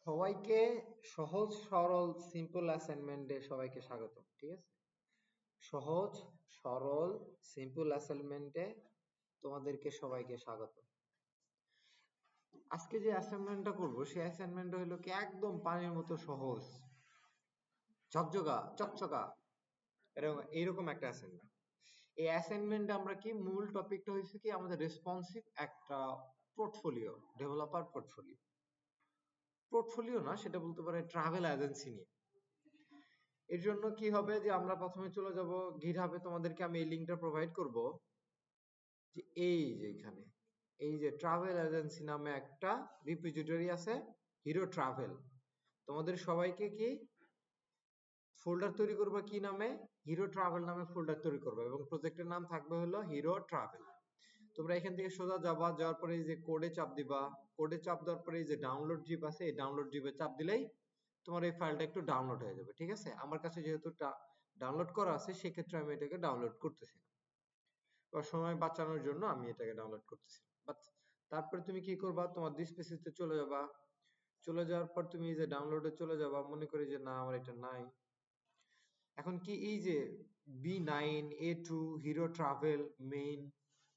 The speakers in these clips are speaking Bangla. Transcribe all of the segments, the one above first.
সবাইকে সহজ সরল সিম্পল অ্যাসাইনমেন্টে সবাইকে স্বাগত। ঠিক আছে, সহজ সরল সিম্পল অ্যাসাইনমেন্টে তোমাদেরকে সবাইকে স্বাগত। আজকে যে অ্যাসাইনমেন্টটা করব সেই অ্যাসাইনমেন্টটা হলো কি একদম পানির মতো সহজ, ঝকঝকা চকচকা এরকম এইরকম একটা অ্যাসাইনমেন্ট। এই অ্যাসাইনমেন্টে আমরা কি মূল টপিকটা হয়েছে কি আমাদের রেসপন্সিভ একটা পোর্টফোলিও, ডেভেলপার পোর্টফোলিও। পোর্টফোলিও না, সেটা বলতে পারে ট্রাভেল এজেন্সি নিয়ে। এর জন্য কি হবে যে আমরা প্রথমে চলে যাব গিটহাবে, তোমাদেরকে আমি এই লিংকটা প্রোভাইড করব যে এই যে এখানে এই যে ট্রাভেল এজেন্সি নামে একটা রিপোজিটরি আছে, হিরো ট্রাভেল। তোমাদের সবাইকে কি ফোল্ডার তৈরি করবে কি নামে? হিরো ট্রাভেল নামে ফোল্ডার তৈরি করবে এবং প্রজেক্টের নাম থাকবে হলো হিরো ট্রাভেল। তোমরা এখান থেকে সোজা যাবা, যাওয়ার পরে এই যে কোডে চাপ দিবা, কোডে চাপ দেওয়ার পরে এই যে ডাউনলোড জিপ আছে, এই ডাউনলোড জিপে চাপ দিলেই তোমার এই ফাইলটা একটু ডাউনলোড হয়ে যাবে। ঠিক আছে, আমার কাছে যেহেতু ডাউনলোড করা আছে সেক্ষেত্রে আমি এটাকে ডাউনলোড করতেছি না, বা সময় বাঁচানোর জন্য আমি এটাকে ডাউনলোড করতেছি। বাট তারপরে তুমি কি করবা, তোমার ডিসপিসিতে চলে যাবা, চলে যাওয়ার পর তুমি এই যে ডাউনলোডে চলে যাবা, মনে করি যে না আমার এটা নাই। এখন কি এই যে B9A2 hero travel main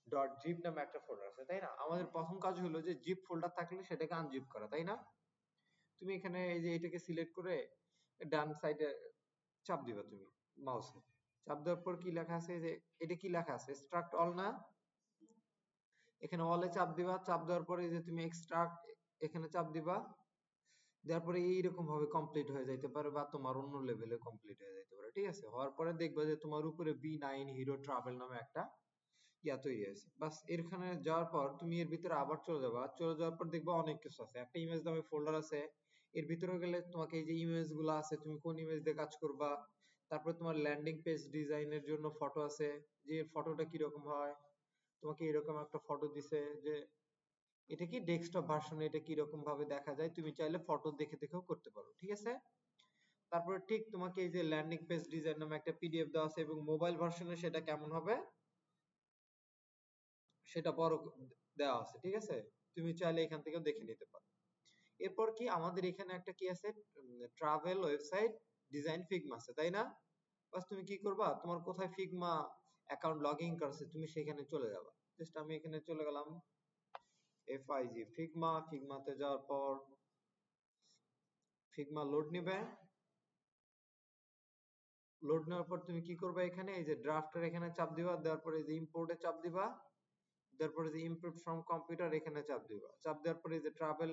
dot zip নামে একটা ফোল্ডার আছে, তাই না? আমাদের প্রথম কাজ হলো যে জিপ ফোল্ডার থাকলে সেটাকে আনজিপ করা, তাই না? তুমি এখানে এই যে এটাকে সিলেক্ট করে ডান সাইডে চাপ দিবা, তুমি মাউসে চাপ দেওয়ার পর কি লেখা আছে, যে এটা কি লেখা আছে, এক্সট্রাক্ট অল না? এখানে অলে চাপ দিবা, চাপ দেওয়ার পরে যে তুমি এক্সট্রাক্ট এখানে চাপ দিবা, দেওয়ার পরে এইরকম ভাবে কমপ্লিট হয়ে যাইতে পারে বা তোমার অন্য লেভেলে কমপ্লিট হয়ে যাইতে পারে। ঠিক আছে, হওয়ার পরে দেখবা যে তোমার উপরে B9 হিরো ট্রাভেল নামে একটা ইয়া তৈরি আছে। বাস এখানে যাওয়ার পর তুমি এর ভিতরে আবার চলে যাবা, চলে যাওয়ার পর দেখবা অনেক কিছু আছে, একটা ইমেজ নামে ফোল্ডার আছে। এর ভিতরে গেলে তোমাকে এই যে ইমেজ গুলো আছে, তুমি কোন ইমেজ দিয়ে কাজ করবা, তারপরে তোমার ল্যান্ডিং পেজ ডিজাইনের জন্য ফটো আছে, যে ফটোটা কিরকম হয়, তোমাকে এরকম একটা ফটো দিছে যে এটা কি ডেস্কটপ ভার্সনে এটা কিরকম ভাবে দেখা যায়, তুমি চাইলে ফটো দেখে দেখেও করতে পারো। ঠিক আছে, তারপরে ঠিক তোমাকে এই যে ল্যান্ডিং পেজ ডিজাইন নামে একটা পিডিএফ দেওয়া আছে এবং মোবাইল ভার্সনে সেটা কেমন হবে সেটা বড় দেওয়া আছে। ঠিক আছে, তুমি চাইলে এখান থেকেও দেখে নিতে পারো। এরপর কি আমাদের এখানে একটা কি আছে, ট্রাভেল ওয়েবসাইট ডিজাইন ফিগমা আছে, তাই না? বাস তুমি কি করবা, তোমার কোথায় ফিগমা অ্যাকাউন্ট লগ ইন করছে তুমি সেখানে চলে যাবা। জাস্ট আমি এখানে চলে গেলাম FIG ফিগমা, ফিগমাতে যাওয়ার পর ফিগমা লোড নিবে, লোড নেওয়ার পর তুমি কি করবে, এখানে এই যে ড্রাফটার এখানে চাপ দিবা, দেওয়ার পরে এই যে ইম্পোর্টে চাপ দিবা, দেওয়ার পরে যে ইম্পোর্ট ফ্রম কম্পিউটার এখানে চাপ দিবা, চাপ দেওয়ার পরে এই যে travel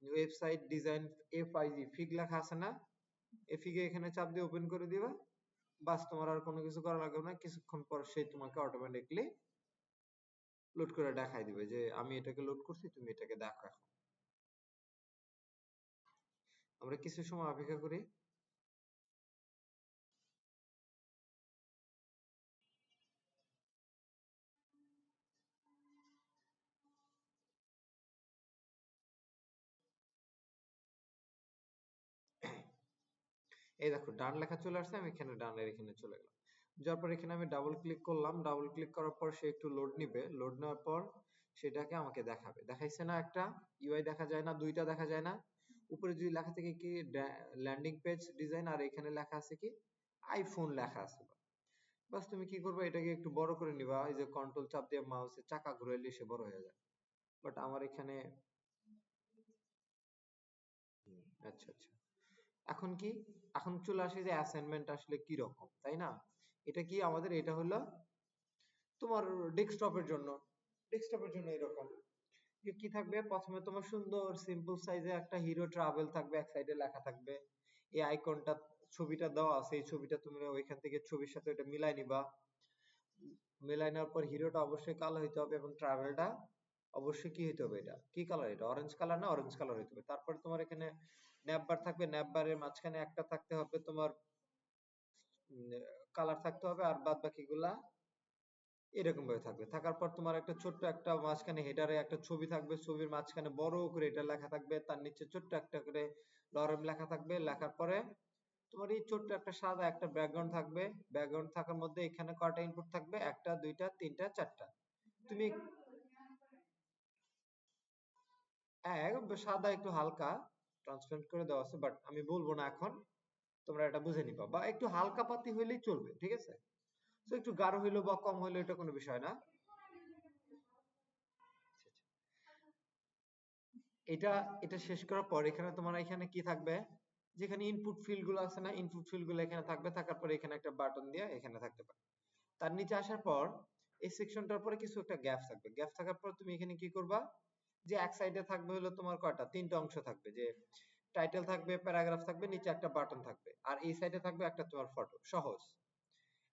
website design FIG fig লেখা আছে না, এই ফিগে এখানে চাপ দিয়ে ওপেন করে দিবা। বাস তোমার আর কোনো কিছু করা লাগবে না, কিছুক্ষণ পর সে তোমাকে অটোমেটিকলি লোড করে দেখাই দিবে যে আমি এটাকে লোড করছি, তুমি এটাকে দেখো। আমরা কিছু সময় অপেক্ষা করি। এই দেখো ডান লেখা চলে আসছে, আমি এখানে ডানের এখানে চলে গেলাম। যাওয়ার পর এখানে আমি ডাবল ক্লিক করলাম, ডাবল ক্লিক করার পর সে একটু লোড নিবে, লোড নেওয়ার পর সেটাকে আমাকে দেখাবে। দেখাইছে না, একটা ইউআই দেখা যায় না, দুইটা দেখা যায় না? উপরে যদি লেখা থাকে কি ল্যান্ডিং পেজ ডিজাইন, আর এখানে লেখা আছে কি আইফোন লেখা আছে। বাস তুমি কি করবে, এটাকে একটু বড় করে নিবা, এই যে কন্ট্রোল চাপ দিয়ে মাউসের চাকা ঘুরাইলে সে বড় হয়ে যায়। বাট আমার এখানে আচ্ছা আচ্ছা, এখন কি, এখন চলে আসে যে অ্যাসাইনমেন্ট আসলে কি রকম, তাই না? এটা কি আমাদের, এটা হলো তোমার ডেস্কটপের জন্য, ডেস্কটপের জন্য এরকম কি থাকবে, প্রথমে তোমার সুন্দর সিম্পল সাইজে একটা হিরো ট্রাভেল থাকবে, এক সাইডে লেখা থাকবে, এই আইকনটা ছবিটা দেওয়া আছে, এই ছবিটা তুমি ওইখান থেকে ছবির সাথে এটা মিলাই নিবা, মিলাই নেওয়ার পর হিরোটা অবশ্যই কালো হইতে হবে এবং ট্রাভেলটা অবশ্যই কি হইতে হবে, এটা কি কালার, এটা অরেঞ্জ কালার না, অরেঞ্জ কালার হইতে হবে। তারপরে তোমার এখানে ন্যাপবার থাকবে, ন্যাপবারের মাঝখানে একটা থাকতে হবে তোমার কালার থাকতে হবে, আর বাদ বাকিগুলা এরকম ভাবে থাকবে। থাকার পর তোমার একটা ছোট্ট একটা মাঝখানে হেডারে একটা ছবি থাকবে, ছবির মাঝখানে বড় করে এটা লেখা থাকবে, তার নিচে ছোট্ট একটা করে লরেম লেখা থাকবে। লেখার পরে তোমার এই ছোট্ট একটা সাদা একটা ব্যাকগ্রাউন্ড থাকবে, ব্যাকগ্রাউন্ড থাকার মধ্যে এখানে কয়টা ইনপুট থাকবে, একটা দুইটা তিনটা চারটা। তুমি সাদা একটু হালকা, ট্রান্সপারেন্ট করে দেওয়া আছে, বাট আমি বলবো না এখন, তোমরা এটা বুঝে নিবা, বা একটু হালকা পাতি হইলেই চলবে, ঠিক আছে? তো একটু গাঢ় হইলো বা কম হইলো এটা কোনো বিষয় না। এটা এটা শেষ করার পর এখানে তোমার এখানে কি থাকবে, যেখানে ইনপুট ফিল্ড গুলো আছে না, ইনপুট ফিল্ড গুলো এখানে থাকবে, থাকার পরে এখানে একটা বাটন দিয়ে এখানে থাকতে পারে। তার নিচে আসার পর এই সেকশনটার পরে কিছু একটা গ্যাপ থাকবে, গ্যাপ থাকার পর তুমি এখানে কি করবা, যে এক সাইডে থাকবে হলো তোমার কয়টা, তিনটা অংশ থাকবে, যে টাইটেল থাকবে, প্যারাগ্রাফ থাকবে, নিচে একটা বাটন থাকবে, আর এই সাইডে থাকবে একটা তোমার ফটো, সহজ।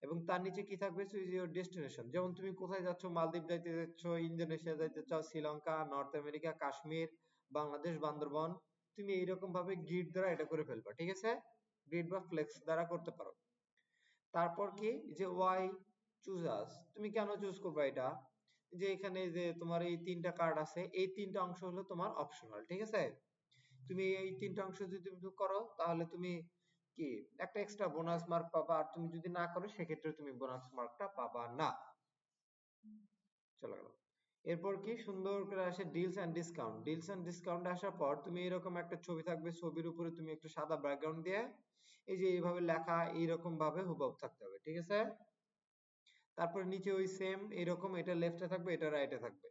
এবং তার নিচে কি থাকবে, ইউর ডেস্টিনেশন, যেমন তুমি কোথায় যাচ্ছ, মালদ্বীপ যাইতে যাচ্ছ, ইন্দোনেশিয়া যাইতে চাও, শ্রীলঙ্কা, নর্থ আমেরিকা, কাশ্মীর, বাংলাদেশ, বান্দরবন, তুমি এইরকম ভাবে গ্রিড দ্বারা এটা করে ফেলবা, ঠিক আছে? গ্রিড বা ফ্লেক্স দ্বারা করতে পারো। তারপর কি, যে ওয়াই চুজ আস, তুমি কেন চুজ করবা এটা, যে এখানে যে তোমার এই তিনটা কার্ড আছে, এই তিনটা অংশ হলো তোমার অপশনাল, ঠিক আছে? তুমি এই তিনটা অংশ যদি তুমি করো তাহলে তুমি কি একটা এক্সট্রা বোনাস মার্ক পাবা, আর তুমি যদি না করো সেক্ষেত্রে তুমি বোনাস মার্কটা পাবা না। চলে গেল। এরপর কি সুন্দর করে আসে deals and discount, deals and discount আসার পর তুমি এরকম একটা ছবি থাকবে, ছবির উপরে তুমি একটু সাদা ব্যাকগ্রাউন্ড দিয়ে এই যে এইভাবে লেখা এইরকম ভাবে হুবহু থাকতে হবে, ঠিক আছে? তারপরে নিচে ওই সেম এরকম, এটা লেফটে থাকবে, এটা রাইটে থাকবে,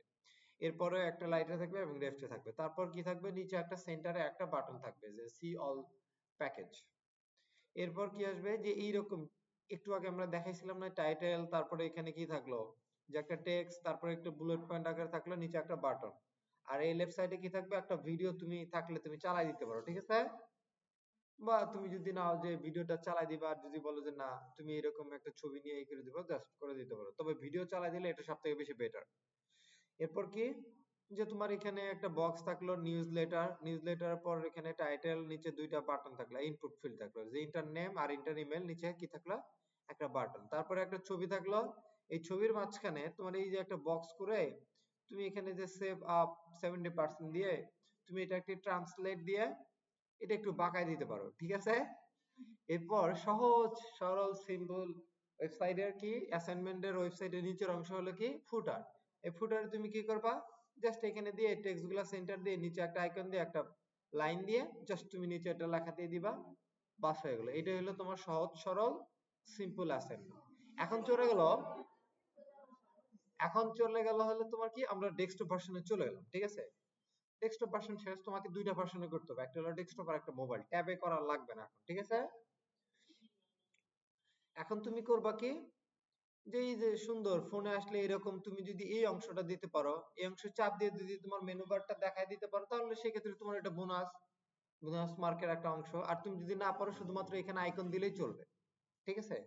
এরপরে একটা লাইটে থাকবে এবং লেফটে থাকবে। তারপর কি থাকবে, নিচে একটা সেন্টারে একটা বাটন থাকবে যে সি অল প্যাকেজ। এরপর কি আসবে, যে এইরকম একটু আগে আমরা দেখাইছিলাম না টাইটেল, তারপরে এখানে কি থাকলো, যে একটা টেক্সট, তারপরে একটা বুলেট পয়েন্ট আকারে থাকলো, নিচে একটা বাটন, আর এই লেফট সাইডে কি থাকবে, একটা ভিডিও তুমি থাকলে তুমি চালাই দিতে পারো, ঠিক আছে? বা তুমি যদি নাও যে ভিডিওটা চালাই দিবা, আর যদি বলো যে না তুমি এরকম একটা ছবি নিয়ে এই করে দিবা, জাস্ট করে দিতে পারো, তবে ভিডিও চালাই দিলে এটা সবথেকে বেশি বেটার। এরপর কি, যে তোমার এখানে একটা বক্স থাকলো, নিউজ লেটার, নিউজ লেটারের পর এখানে টাইটেল, নিচে দুইটা বাটন থাকলো, ইনপুট ফিল্ড থাকলো, যে ইন্টার নেম আর ইন্টার ইমেল, নিচে কি থাকলো, একটা বাটন, তারপরে একটা ছবি থাকলো, এই ছবির মাঝখানে তোমার এই যে একটা বক্স করে তুমি এখানে যে সেভ আপ 70% দিয়ে তুমি এটা একটি ট্রান্সলেট দিয়ে এটা একটু বাঁকায় দিতে পারো, ঠিক আছে? এরপর সহজ সরল সিম্পল ওয়েবসাইটের কি অ্যাসাইনমেন্টের ওয়েবসাইটের নিচের অংশ হলো কি ফুটার। এই ফুটারে তুমি কি করবা, জাস্ট এখানে দিয়ে টেক্সট গুলা সেন্টার দিয়ে নিচে একটা আইকন দিয়ে একটা লাইন দিয়ে জাস্ট তুমি নিচে একটা লেখা দিয়ে দিবা, বাস হয়ে গেল। এটা হলো তোমার সহজ সরল সিম্পল অ্যাসাইনমেন্ট। এখন চলে গেল, এখন চলে গেল হলো তোমার কি, আমরা ডেস্কটপ ভার্সনে চলে গেলাম, ঠিক আছে? ডেস্কটপ ভার্সন শেষ, তোমাকে দুইটা ভার্সনে করতে হবে, একটা হলো ডেস্কটপ আর একটা মোবাইল, ট্যাবে করা লাগবে না এখন, ঠিক আছে? এখন তুমি করবা কি, যে এই যে সুন্দর ফোনে আসলে এরকম তুমি যদি এই অংশটা দিতে পারো, এই অংশ চাপ দিয়ে যদি তোমার মেনু বারটা দেখায় দিতে পারো, তাহলে সেক্ষেত্রে তোমার এটা বোনাস, বোনাস মার্কের একটা অংশ। আর তুমি যদি না পারো শুধুমাত্র এখানে আইকন দিলেই চলবে, ঠিক আছে?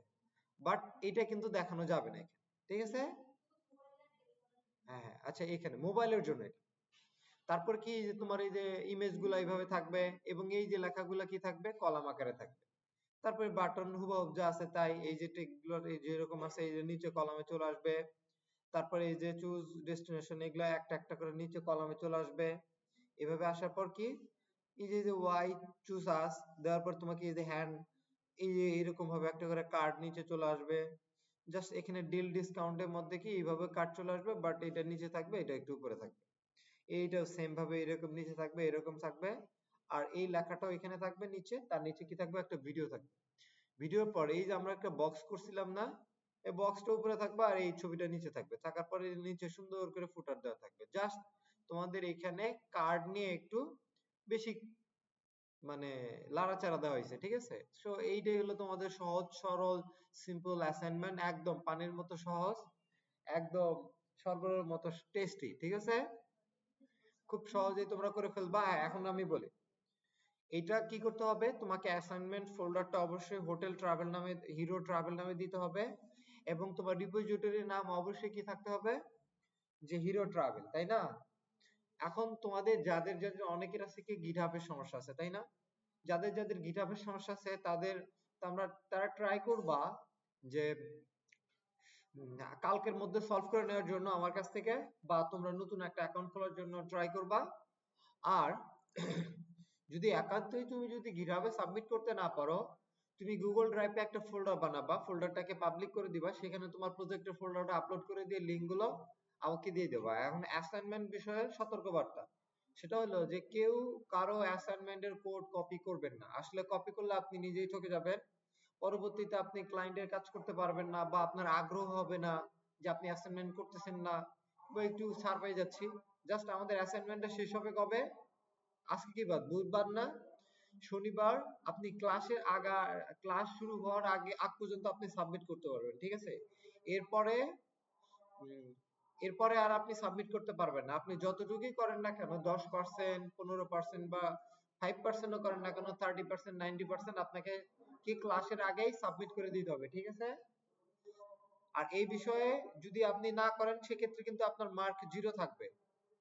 বাট এটা কিন্তু দেখানো যাবে না এখানে, ঠিক আছে? হ্যাঁ হ্যাঁ, আচ্ছা এখানে মোবাইলের জন্য এটা। তারপর কি, যে তোমার এই যে ইমেজ গুলা এইভাবে থাকবে, এবং এই যে লেখাগুলা কি থাকবে, কলাম আকারে থাকবে। তারপরে বাটন হুবহু যা আছে তাই, এই যে টেক্সটগুলো এই যে এরকম আছে, এই যে নিচে কলামে চলে আসবে। তারপরে এই যে চুজ ডেস্টিনেশন, এগুলা একটা একটা করে নিচে কলামে চলে আসবে। এভাবে আসার পর কি, এই যে ওয়াই চুজ আস দেওয়ার পর তোমাকে এই যে হ্যান্ড, এই যে এরকম ভাবে একটা করে কার্ড নিচে চলে আসবে। জাস্ট এখানে ডিল ডিসকাউন্টের মধ্যে কি এইভাবে কার্ড চলে আসবে, বাট এটা নিচে থাকবে, এটা একটু উপরে থাকবে। এইটাও সেম ভাবে এরকম নিচে থাকবে, এরকম থাকবে। আর এই লেখাটাও এখানে থাকবে নিচে, তার নিচে কি থাকবে, একটা ভিডিও থাকবে। ভিডিওর পরে এই যে আমরা একটা বক্স করছিলাম না, এই বক্সটা উপরে থাকবে আর এই ছবিটা নিচে থাকবে, থাকার পরে নিচে সুন্দর করে ফুটার দেওয়া থাকবে। জাস্ট তোমাদের এখানে কার্ড নিয়ে একটু বেশি মানে লাড়াচাড়া দেওয়া হয়েছে, ঠিক আছে? সো এইটাই হলো তোমাদের সহজ সরল সিম্পল অ্যাসাইনমেন্ট, একদম পানির মতো সহজ, একদম শরবতের মতো টেস্টি, ঠিক আছে? খুব সহজেই তোমরা করে ফেলবা। এখন আমি বলি এটা কি করতে হবে, তোমাকে অ্যাসাইনমেন্ট ফোল্ডারটা অবশ্যই হোটেল ট্রাভেল নামে, হিরো ট্রাভেল নামে দিতে হবে, এবং তোমার রিপোজিটরির নাম অবশ্যই কি থাকতে হবে, যে হিরো ট্রাভেল, তাই না? এখন তোমাদের যাদের যাদের অনেকের আছে কি গিটহাবের সমস্যা আছে, তাই না? যাদের যাদের গিটহাবের সমস্যা আছে তাদের, তারা ট্রাই করবা যে কালকের মধ্যে সলভ করে নেওয়ার জন্য আমার কাছ থেকে, বা তোমরা নতুন একটা অ্যাকাউন্ট খোলার জন্য ট্রাই করবা। আর যদি একান্তই তুমি যদি গিটহাবে সাবমিট করতে না পারো, তুমি গুগল ড্রাইভে একটা ফোল্ডার বানাবা, ফোল্ডারটাকে পাবলিক করে দিবা, সেখানে তোমার প্রজেক্টের ফোল্ডারটা আপলোড করে দিয়ে লিংক গুলো আমাকে দিয়ে দেবা। এখন অ্যাসাইনমেন্ট বিষয়ে সতর্কবার্তা, সেটা হলো যে কেউ কারো অ্যাসাইনমেন্টের কোড কপি করবেন না। আসলে কপি করলে আপনি নিজেই ঠকে যাবেন। পরবর্তীতে আপনি ক্লায়েন্টের কাজ করতে পারবেন না, বা আপনার আগ্রহ হবে না যে আপনি অ্যাসাইনমেন্ট করতেছেন না, বা একটু ছাড় পেয়ে যাচ্ছি। জাস্ট আমাদের অ্যাসাইনমেন্টটা শেষ হবে কবে? আজকে কি বার? বুধবার না? শনিবার আপনি ক্লাস শুরু হওয়ার আগ পর্যন্ত আপনি সাবমিট করতে পারবেন, ঠিক আছে? এরপরে উম, এরপরে আর আপনি সাবমিট করতে পারবেন না। আপনি যতটুকুই করেন না কেন, 10%, 15% বা 5%ও করেন না কেন, 30%, 90% আপনাকে কি ক্লাসের আগেই সাবমিট করে দিতে হবে, ঠিক আছে? আর এই বিষয়ে যদি আপনি না করেন, সেক্ষেত্রে কিন্তু আপনার মার্ক 0 থাকবে,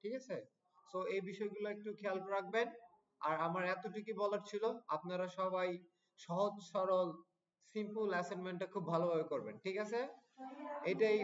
ঠিক আছে? সো এই বিষয়গুলো একটু খেয়াল রাখবেন। আর আমার এতটুকুই বলার ছিল, আপনারা সবাই সহজ সরল সিম্পল অ্যাসাইনমেন্টটা খুব ভালোভাবে করবেন, ঠিক আছে? এটাই